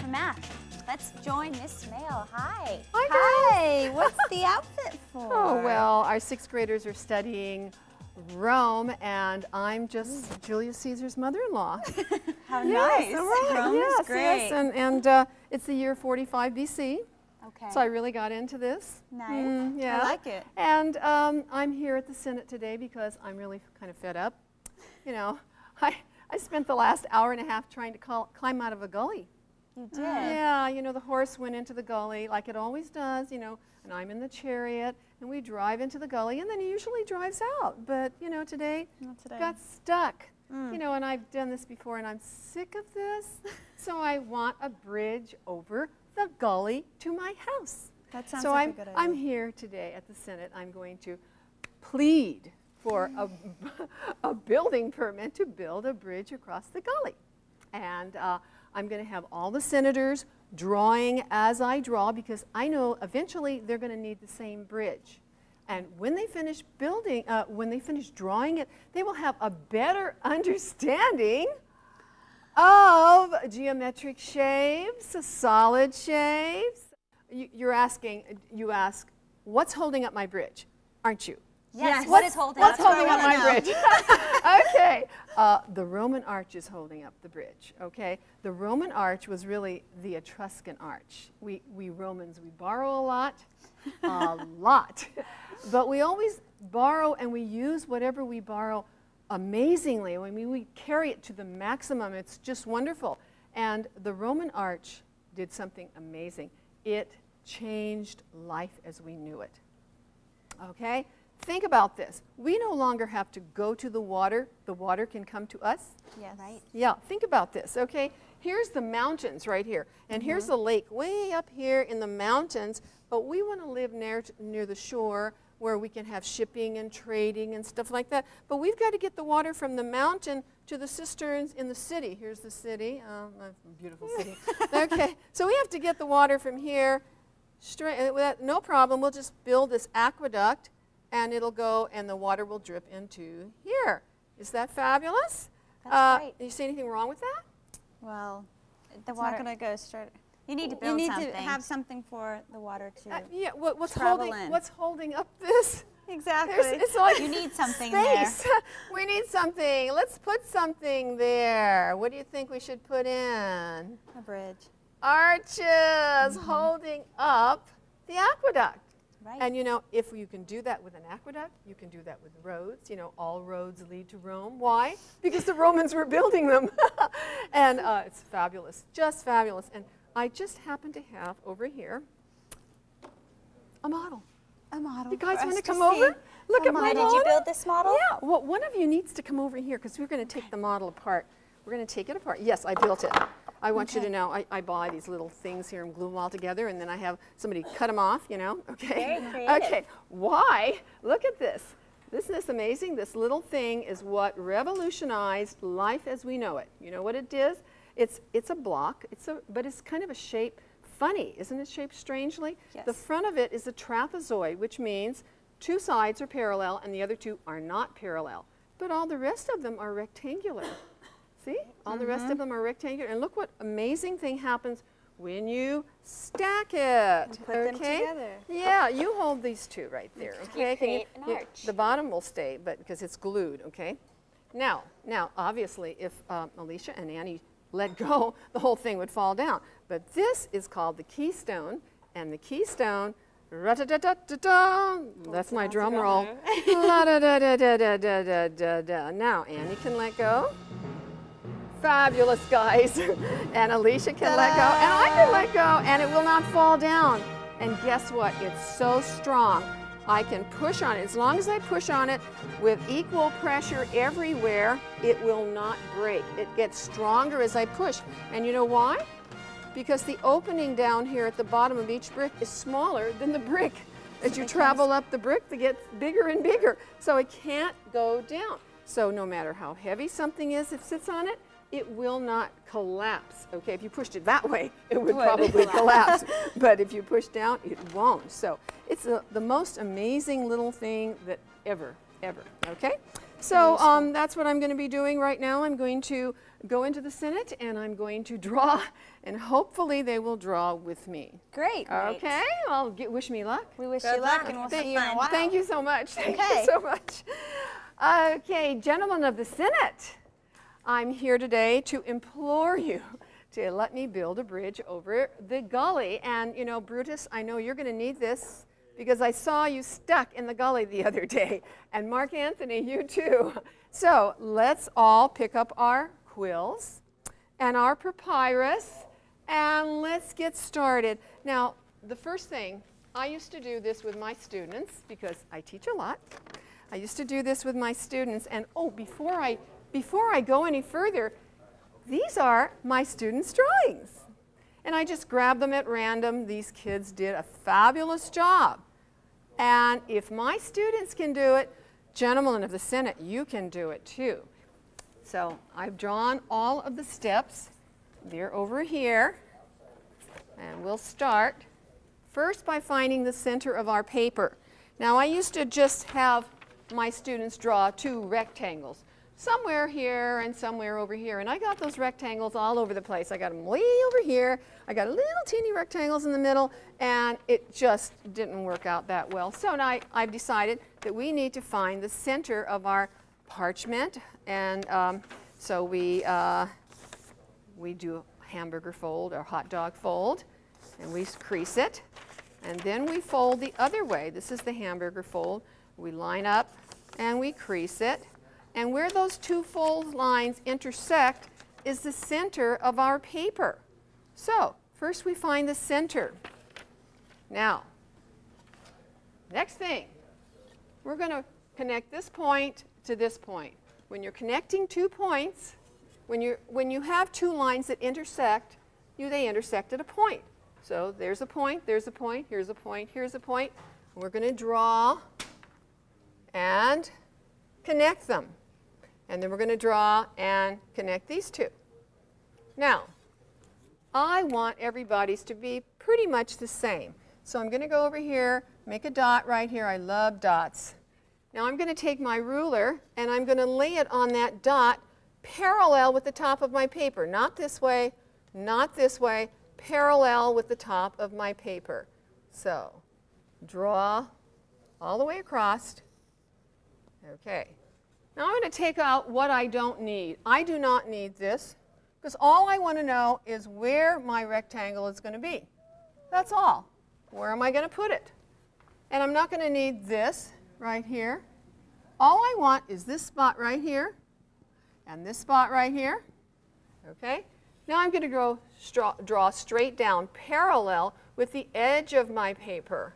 math. Let's join Miss Smale. Hi. Hi. What's the outfit for? Oh, well, our 6th graders are studying Rome, and I'm just Julius Caesar's mother-in-law. How Yes, nice. all right. Rome Yes, is great. yes, and it's the year 45 BC. Okay. So I really got into this. Nice. Yeah. I like it. And I'm here at the Senate today because I'm really kind of fed up. You know, I spent the last hour and a half trying to climb out of a gully. You did? Yeah, you know, the horse went into the gully like it always does, you know, and I'm in the chariot, and we drive into the gully, and then he usually drives out. But, you know, today, got stuck. You know, and I've done this before, and I'm sick of this. So I want a bridge over the gully to my house. That sounds so like a good idea. I'm here today at the Senate. I'm going to plead for a building permit to build a bridge across the gully. And I'm going to have all the senators drawing as I draw, because I know eventually they're going to need the same bridge. And when they finish building, when they finish drawing it, they will have a better understanding of geometric shapes, solid shapes. You ask, what's holding up my bridge, aren't you? Yes. What's holding up my my bridge? Okay. The Roman arch is holding up the bridge, okay? The Roman arch was really the Etruscan arch. We Romans, we borrow a lot, but we always borrow and we use whatever we borrow amazingly. I mean, we carry it to the maximum. It's just wonderful. And the Roman arch did something amazing. It changed life as we knew it, okay? Think about this. We no longer have to go to the water. The water can come to us. Yes. Right. Yeah, think about this, okay? Here's the mountains right here, and here's the lake way up here in the mountains, but we want to live near the shore where we can have shipping and trading and stuff like that. But we've got to get the water from the mountain to the cisterns in the city. Here's the city, beautiful city. Okay, so we have to get the water from here straight, no problem. We'll just build this aqueduct, and it'll go, and the water will drip into here. Is that fabulous? That's great. You see anything wrong with that? Well, The it's water. not going to go straight. You need to build something. You need to have something for the water to Yeah. What's travel in. holding up this? Exactly. It's like You need something space. We need something. Let's put something there. What do you think we should put in? A bridge. Arches holding up the aqueduct. Right. And you know, if you can do that with an aqueduct, you can do that with roads. You know, all roads lead to Rome. Why? Because the Romans were building them. And it's fabulous, just fabulous. And I just happen to have over here a model. A model. You guys for want us to come see. over? Look at my Why model. did you build this model? Yeah, well, one of you needs to come over here because we're going to take the model apart. We're going to take it apart. Yes, I built it. I want you to know I buy these little things here and glue them all together, and then I have somebody cut them off, you know, okay? Very creative. Okay, why? Look at this. Isn't this amazing? This little thing is what revolutionized life as we know it. You know what it is? It's a block, but it's kind of a shape, funny, isn't it shaped strangely? Yes. The front of it is a trapezoid, which means 2 sides are parallel and the other 2 are not parallel. But all the rest of them are rectangular. See? All the rest of them are rectangular. And look what amazing thing happens when you stack it. Put them together. Yeah, you hold these 2 right there, okay? create an arch. The bottom will stay, but because it's glued, okay? Now, obviously, if Alicia and Annie let go, the whole thing would fall down. But this is called the keystone, and the keystone, ra-da-da-da-da-da, that's my drum roll. La-da-da-da-da-da-da-da-da. Now, Annie can let go. Fabulous, guys. And Alicia can let go, and I can let go, and it will not fall down. And guess what? It's so strong. I can push on it. As long as I push on it with equal pressure everywhere, it will not break. It gets stronger as I push. And you know why? Because the opening down here at the bottom of each brick is smaller than the brick. As you travel up the brick, it gets bigger and bigger. So it can't go down. So no matter how heavy something is that sits on it, it will not collapse. Okay, if you pushed it that way, it would probably collapse. But if you push down, it won't. So it's the most amazing little thing that ever, okay? So that's what I'm going to be doing right now. I'm going to go into the Senate and I'm going to draw, and hopefully they will draw with me. Great. Okay, well, wish me luck. We wish you luck, and we'll see you in a while. Thank you so much. Thank you so much. Okay, gentlemen of the Senate, I'm here today to implore you to let me build a bridge over the gully. And, you know, Brutus, I know you're going to need this because I saw you stuck in the gully the other day. And Mark Anthony, you too. So let's all pick up our quills and our papyrus, and let's get started. Now, the first thing, I used to do this with my students because I teach a lot. I used to do this with my students, and oh, before I go any further, these are my students' drawings. And I just grabbed them at random. These kids did a fabulous job. And if my students can do it, gentlemen of the Senate, you can do it too. So I've drawn all of the steps. They're over here. And we'll start first by finding the center of our paper. Now, I used to just have my students draw two rectangles, somewhere here and somewhere over here. And I got those rectangles all over the place. I got them way over here. I got little teeny rectangles in the middle, and it just didn't work out that well. So now I've decided that we need to find the center of our parchment. And so we do a hamburger fold or hot dog fold, and we crease it. And then we fold the other way. This is the hamburger fold. We line up and we crease it. And where those two fold lines intersect is the center of our paper. So first we find the center. Now, next thing, we're going to connect this point to this point. When you're connecting 2 points, when you have two lines that intersect, they intersect at a point. So there's a point, there's a point, here's a point, here's a point. We're going to draw and connect them. And then we're going to draw and connect these two. Now, I want everybody's to be pretty much the same. So I'm going to go over here, make a dot right here. I love dots. Now I'm going to take my ruler and I'm going to lay it on that dot parallel with the top of my paper. Not this way, not this way, parallel with the top of my paper. So draw all the way across. Okay. Now I'm going to take out what I don't need. I do not need this because all I want to know is where my rectangle is going to be. That's all. Where am I going to put it? And I'm not going to need this right here. All I want is this spot right here and this spot right here. Okay? Now I'm going to go draw straight down parallel with the edge of my paper.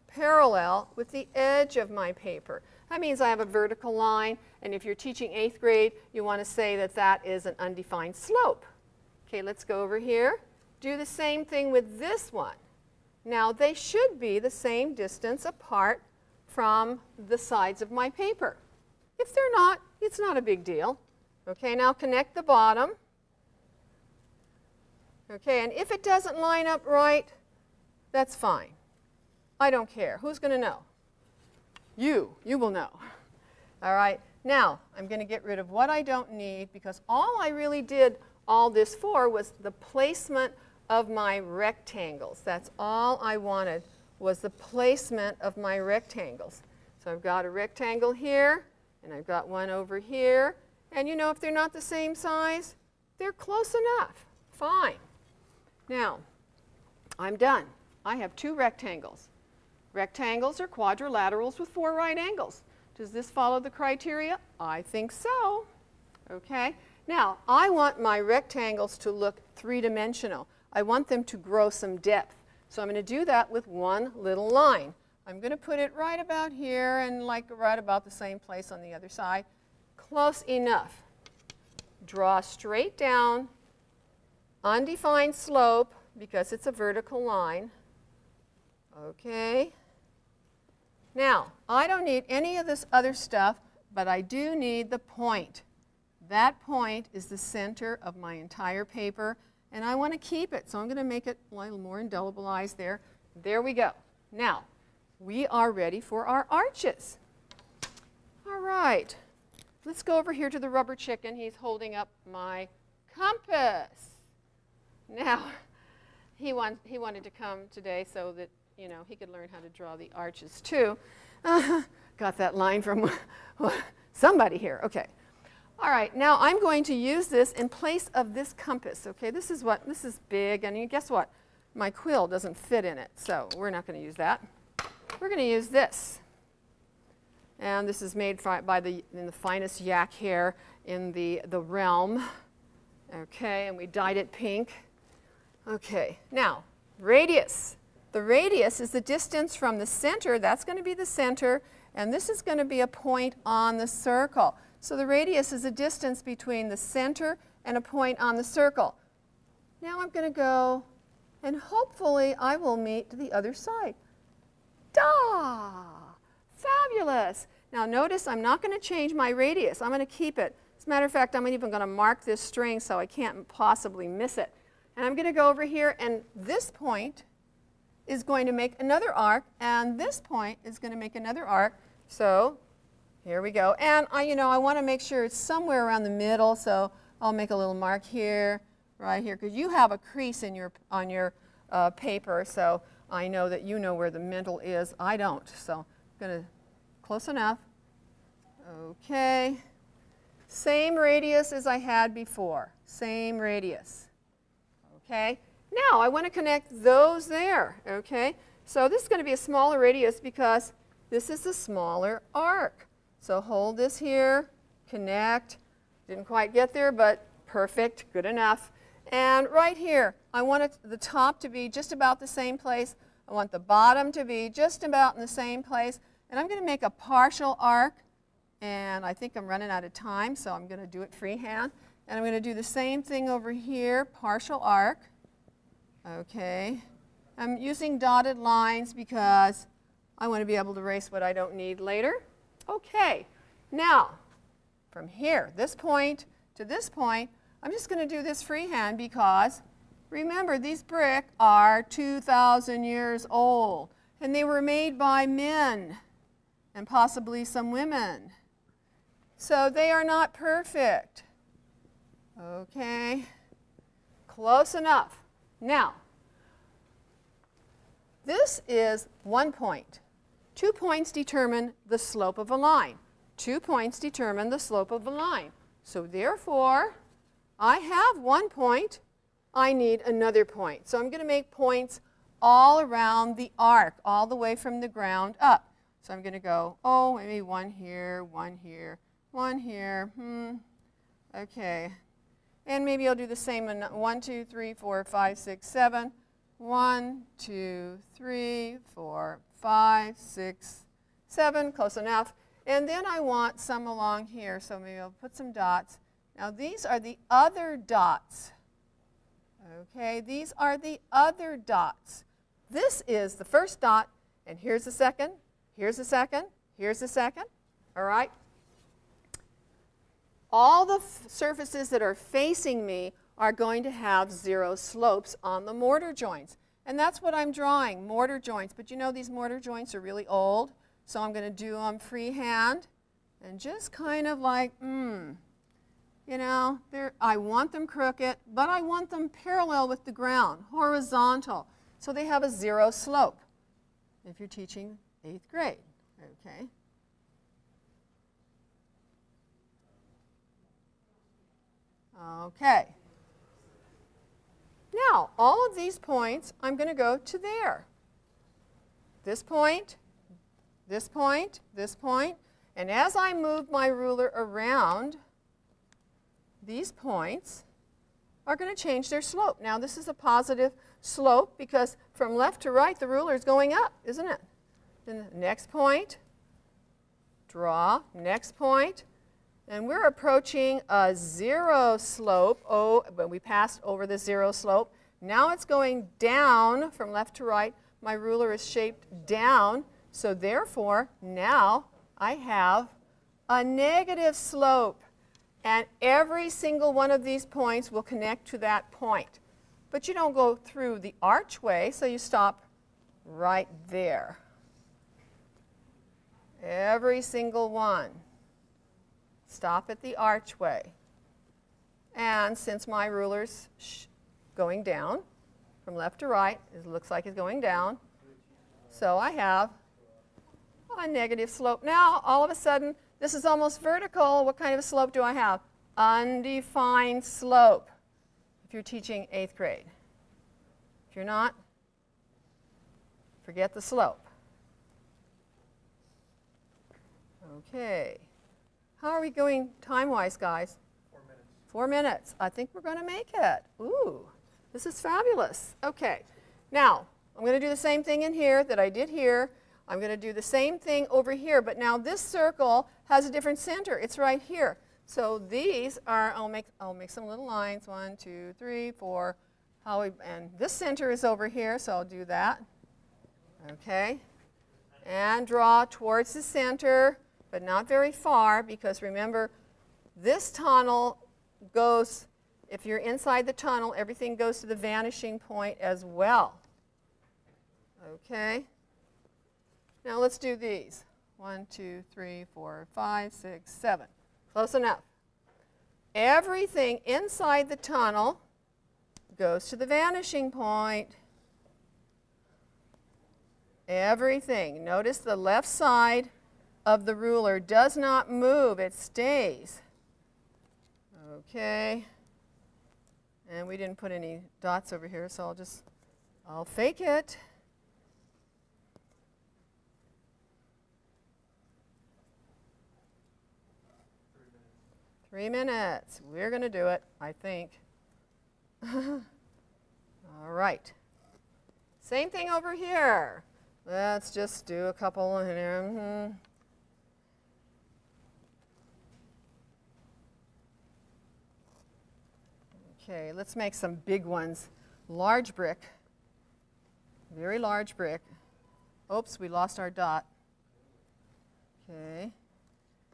Parallel with the edge of my paper. That means I have a vertical line, and if you're teaching 8th grade, you want to say that that is an undefined slope. Okay, let's go over here. Do the same thing with this one. Now, they should be the same distance apart from the sides of my paper. If they're not, it's not a big deal. Okay, now connect the bottom. Okay, and if it doesn't line up right, that's fine. I don't care. Who's going to know? You will know. All right, now I'm going to get rid of what I don't need because all I really did all this for was the placement of my rectangles. That's all I wanted was the placement of my rectangles. So I've got a rectangle here and I've got one over here, and you know, if they're not the same size, they're close enough. Fine. Now, I'm done. I have 2 rectangles. Rectangles are quadrilaterals with 4 right angles. Does this follow the criteria? I think so. Okay. Now, I want my rectangles to look 3-dimensional. I want them to grow some depth. So I'm going to do that with one little line. I'm going to put it right about here and like right about the same place on the other side. Close enough. Draw straight down, undefined slope because it's a vertical line. Okay. Now, I don't need any of this other stuff, but I do need the point. That point is the center of my entire paper, and I want to keep it, so I'm going to make it a little more indelibilized there. There we go. Now, we are ready for our arches. All right. let's go over here to the rubber chicken. He's holding up my compass. Now, he wanted to come today so that, you know, he could learn how to draw the arches too. Got that line from somebody here. Okay. All right, now I'm going to use this in place of this compass. Okay, this is big, and guess what? My quill doesn't fit in it, so we're not going to use that. We're going to use this. And this is made by the finest yak hair in the realm. Okay, and we dyed it pink. Okay, now, radius. The radius is the distance from the center. That's going to be the center, and this is going to be a point on the circle. So the radius is the distance between the center and a point on the circle. Now I'm going to go, and hopefully I will meet the other side. Da! Fabulous! Now notice I'm not going to change my radius. I'm going to keep it. As a matter of fact, I'm even going to mark this string so I can't possibly miss it. And I'm going to go over here, and this point is going to make another arc, and this point is going to make another arc. So here we go. And I want to make sure it's somewhere around the middle, so I'll make a little mark here, right here, because you have a crease in on your paper, so I know that you know where the middle is. I don't, so I'm going to close enough. Okay. Same radius as I had before. Same radius. Okay. Now I want to connect those there. Okay. So this is going to be a smaller radius because this is a smaller arc. So hold this here, connect. Didn't quite get there, but perfect, good enough. And right here, I want the top to be just about the same place. I want the bottom to be just about in the same place. And I'm going to make a partial arc. And I think I'm running out of time, so I'm going to do it freehand. And I'm going to do the same thing over here, partial arc. Okay. I'm using dotted lines because I want to be able to erase what I don't need later. Okay. Now, from here, this point to this point, I'm just going to do this freehand because, remember, these brick are 2,000 years old. And they were made by men and possibly some women. So they are not perfect. Okay. Close enough. Now, this is 1 point. 2 points determine the slope of a line. 2 points determine the slope of a line. So therefore, I have 1 point. I need another point. So I'm going to make points all around the arc, all the way from the ground up. So I'm going to go, oh, maybe one here, one here, one here. Okay. And maybe I'll do the same one. 1, 2, 3, 4, 5, 6, 7. 1, 2, 3, 4, 5, 6, 7. Close enough. And then I want some along here. So maybe I'll put some dots. Now these are the other dots. Okay. These are the other dots. This is the first dot. And here's the second. Here's the second. Here's the second. All right. All the surfaces that are facing me are going to have 0 slopes on the mortar joints. And that's what I'm drawing, mortar joints. But you know these mortar joints are really old, so I'm going to do them freehand and just kind of like, you know, I want them crooked, but I want them parallel with the ground, horizontal, so they have a 0 slope if you're teaching 8th grade. Okay. Okay. Now, all of these points, I'm going to go to there. This point, this point, this point. And as I move my ruler around, these points are going to change their slope. Now, this is a positive slope because from left to right, the ruler is going up, isn't it? Then the next point, draw, next point. And we're approaching a 0 slope. Oh, but we passed over the 0 slope. Now it's going down from left to right. My ruler is shaped down. So therefore, now I have a negative slope. And every single one of these points will connect to that point. But you don't go through the archway, so you stop right there. Every single one. Stop at the archway. And since my ruler's going down from left to right, it looks like it's going down, so I have a negative slope. Now, all of a sudden, this is almost vertical. What kind of a slope do I have? Undefined slope, if you're teaching 8th grade. If you're not, forget the slope. Okay. How are we going time-wise, guys? 4 minutes. 4 minutes. I think we're going to make it. Ooh, this is fabulous. Okay. Now, I'm going to do the same thing in here that I did here. I'm going to do the same thing over here, but now this circle has a different center. It's right here. So these are, I'll make some little lines. 1, 2, 3, 4. And this center is over here, so I'll do that. Okay. And draw towards the center, but not very far, because remember, this tunnel goes, if you're inside the tunnel, everything goes to the vanishing point as well. Okay. Now let's do these. 1, 2, 3, 4, 5, 6, 7. Close enough. Everything inside the tunnel goes to the vanishing point. Everything. Notice the left side of the ruler does not move. It stays. Okay. And we didn't put any dots over here, so I'll fake it. 3 minutes. We're going to do it, I think. All right. Same thing over here. Let's just do a couple in here. Okay, let's make some big ones. Large brick. Very large brick. Oops, we lost our dot. Okay.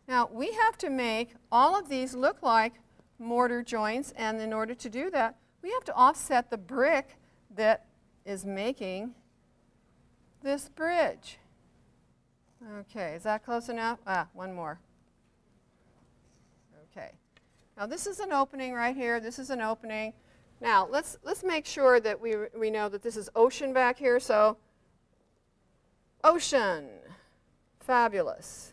Now, we have to make all of these look like mortar joints, and in order to do that, we have to offset the brick that is making this bridge. Okay, is that close enough? One more. Okay. Now, this is an opening right here. This is an opening. Now, let's make sure that we know that this is ocean back here. So, ocean. Fabulous.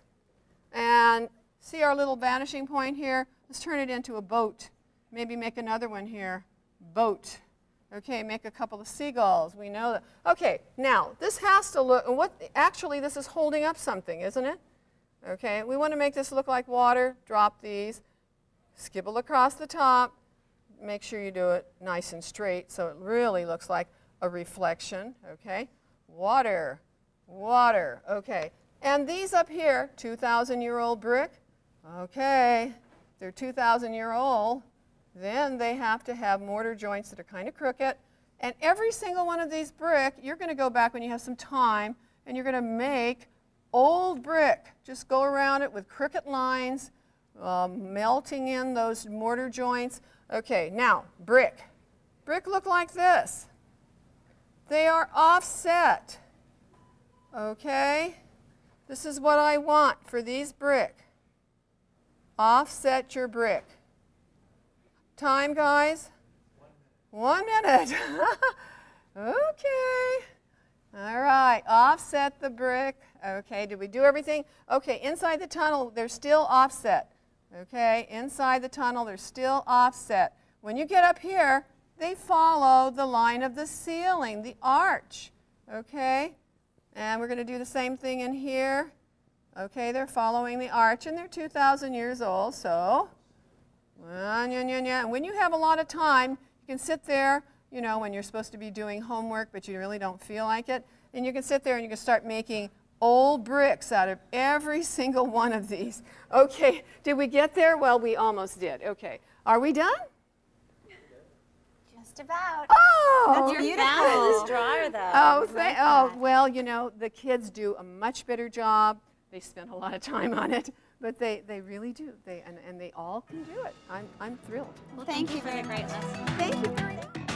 And see our little vanishing point here? Let's turn it into a boat. Maybe make another one here. Boat. Okay, make a couple of seagulls. We know that. Okay, now this has to look, actually this is holding up something, isn't it? Okay, we want to make this look like water. Drop these. Skibble across the top. Make sure you do it nice and straight so it really looks like a reflection. Okay, water, water. Okay. And these up here, 2,000-year-old brick, okay, they're 2,000-year-old, then they have to have mortar joints that are kind of crooked. And every single one of these brick, you're going to go back when you have some time, and you're going to make old brick. Just go around it with crooked lines, melting in those mortar joints. Okay, now, brick. Brick look like this. They are offset, okay? This is what I want for these brick. Offset your brick. Time, guys? 1 minute. Okay. All right. Offset the brick. Okay. Did we do everything? Okay. Inside the tunnel, they're still offset. Okay. Inside the tunnel, they're still offset. When you get up here, they follow the line of the ceiling, the arch. Okay. And we're going to do the same thing in here. Okay, they're following the arch, and they're 2,000 years old, so. And when you have a lot of time, you can sit there, you know, when you're supposed to be doing homework, but you really don't feel like it, and you can sit there and you can start making old bricks out of every single one of these. Okay, did we get there? Well, we almost did. Okay, are we done? Just about. Oh, that's beautiful. This drawer, though. Oh, well, you know, the kids do a much better job. They spend a lot of time on it, but they really do. And they all can do it. I'm thrilled. Well, thank you for the great lesson. Thank you very much.